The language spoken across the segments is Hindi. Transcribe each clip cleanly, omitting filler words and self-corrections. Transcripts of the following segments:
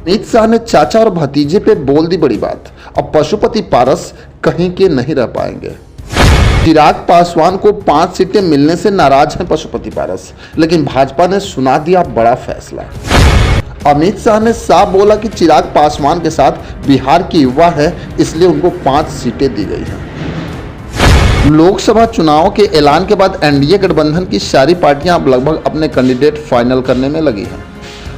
अमित शाह ने चाचा और भतीजे पे बोल दी बड़ी बात। अब पशुपति पारस कहीं के नहीं रह पाएंगे। चिराग पासवान को 5 सीटें मिलने से नाराज हैं पशुपति पारस, लेकिन भाजपा ने सुना दिया बड़ा फैसला। अमित शाह ने साफ बोला कि चिराग पासवान के साथ बिहार के युवा है, इसलिए उनको 5 सीटें दी गई हैं। लोकसभा चुनाव के ऐलान के बाद एनडीए गठबंधन की सारी पार्टियां अब लगभग अपने कैंडिडेट फाइनल करने में लगी हैं।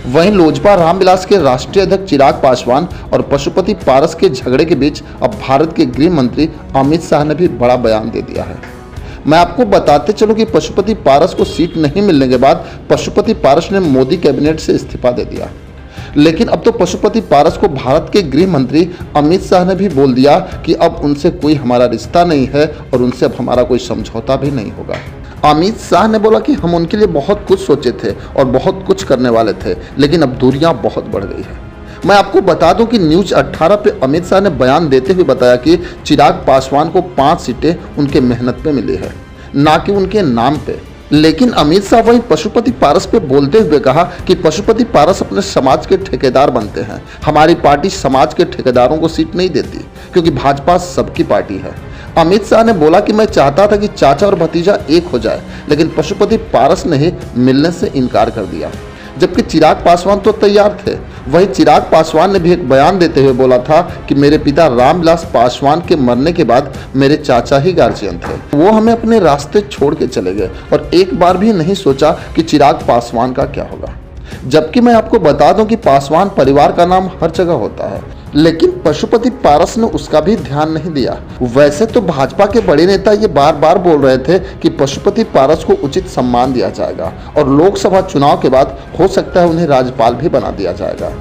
वहीं लोजपा रामविलास के राष्ट्रीय अध्यक्ष चिराग पासवान और पशुपति पारस के झगड़े के बीच अब भारत के गृह मंत्री अमित शाह ने भी बड़ा बयान दे दिया है। मैं आपको बताते चलूं कि पशुपति पारस को सीट नहीं मिलने के बाद पशुपति पारस ने मोदी कैबिनेट से इस्तीफा दे दिया, लेकिन अब तो पशुपति पारस को भारत के गृह मंत्री अमित शाह ने भी बोल दिया कि अब उनसे कोई हमारा रिश्ता नहीं है और उनसे अब हमारा कोई समझौता भी नहीं होगा। अमित शाह ने बोला कि हम उनके लिए बहुत कुछ सोचे थे और बहुत कुछ करने वाले थे, लेकिन अब दूरियां बहुत बढ़ गई है। मैं आपको बता दूं कि न्यूज 18 पे अमित शाह ने बयान देते हुए बताया कि चिराग पासवान को 5 सीटें उनके मेहनत पे मिली है, ना कि उनके नाम पे। लेकिन अमित शाह वहीं पशुपति पारस पे बोलते हुए कहा कि पशुपति पारस अपने समाज के ठेकेदार बनते हैं। हमारी पार्टी समाज के ठेकेदारों को सीट नहीं देती, क्योंकि भाजपा सबकी पार्टी है। अमित शाह ने बोला कि मैं चाहता था कि चाचा और भतीजा एक हो जाए, लेकिन पशुपति पारस ने ही मिलने से इनकार कर दिया, जबकि चिराग पासवान तो तैयार थे। वहीं चिराग पासवान ने भी एक बयान देते हुए बोला था कि मेरे पिता रामविलास पासवान के मरने के बाद मेरे चाचा ही गार्जियन थे, वो हमें अपने रास्ते छोड़ के चले गए और एक बार भी नहीं सोचा कि चिराग पासवान का क्या होगा। जबकि मैं आपको बता दूं कि पासवान परिवार का नाम हर जगह होता है, लेकिन पशुपति पारस ने उसका भी ध्यान नहीं दिया। वैसे तो भाजपा के बड़े नेता ये बार बार बोल रहे थे कि पशुपति पारस को उचित सम्मान दिया जाएगा और लोकसभा चुनाव के बाद हो सकता है उन्हें राज्यपाल भी बना दिया जाएगा।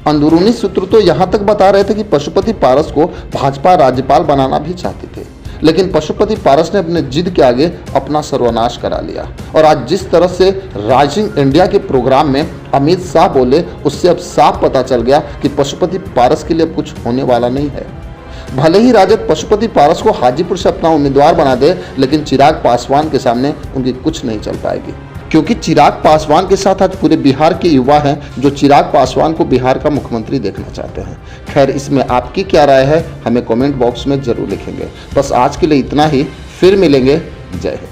अंदरूनी सूत्र तो यहाँ तक बता रहे थे कि पशुपति पारस को भाजपा राज्यपाल बनाना भी चाहती थी, लेकिन पशुपति पारस ने अपने जिद के आगे अपना सर्वनाश करा लिया। और आज जिस तरह से राइजिंग इंडिया के प्रोग्राम में अमित शाह बोले, उससे अब साफ पता चल गया कि पशुपति पारस के लिए अब कुछ होने वाला नहीं है। भले ही राजद पशुपति पारस को हाजीपुर से अपना उम्मीदवार बना दे, लेकिन चिराग पासवान के सामने उनकी कुछ नहीं चल पाएगी, क्योंकि चिराग पासवान के साथ आज पूरे बिहार के युवा हैं जो चिराग पासवान को बिहार का मुख्यमंत्री देखना चाहते हैं। खैर, इसमें आपकी क्या राय है हमें कमेंट बॉक्स में जरूर लिखेंगे। बस आज के लिए इतना ही, फिर मिलेंगे। जय हिंद।